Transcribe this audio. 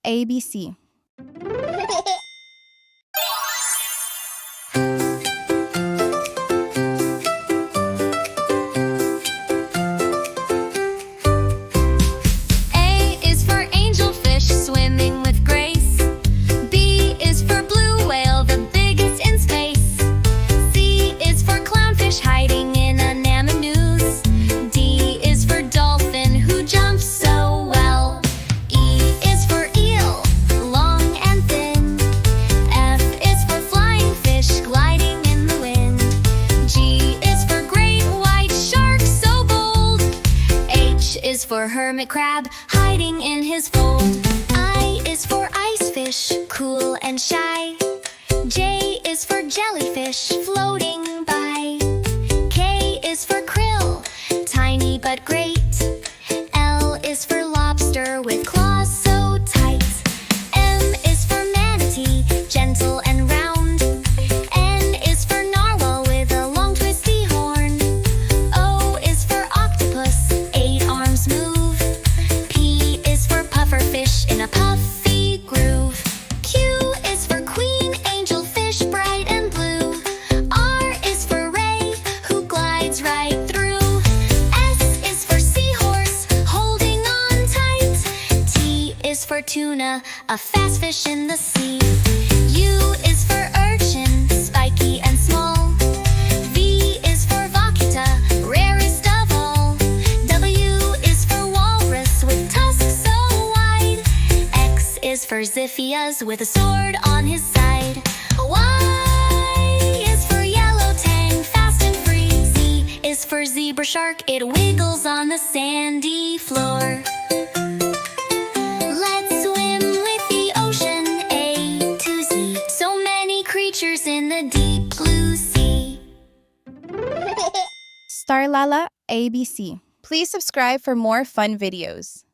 ABC. A is for angelfish swimming with grace. B is for blue whale, the biggest in space. C is for clownfish hiding in anemones. D is for dolphin who jumps so well. E is for eel, long and thin. F is for flying fish gliding in the wind. G is for great white shark so bold. H is for hermit crab hiding in his fold. I is for icefish, cool and shy. J is for jellyfish floating by. K is for krill, tiny but great. L is for lobster with claws so tight. M is for manatee, gentle and round. N is for narwhal with a long twisty horn. O is for octopus, 8 arms move. P is for pufferfish in a puffy groove. Q is for queen angelfish, bright and blue. R is for ray, who glides right through. S is for seahorse, holding on tight. T is for tuna, a fast fish in the sea. U is for urchin, spiky and small. V is for vaquita, rarest of all. W is for walrus with tusks so wide. X is for Ziphias with a sword on his side. Y is for yellow tang, fast and free. Z is for zebra shark, it wiggles on the sandy floor. Let's swim with the ocean, A to Z. So many creatures in the deep blue sea. Starlala ABC. Please subscribe for more fun videos.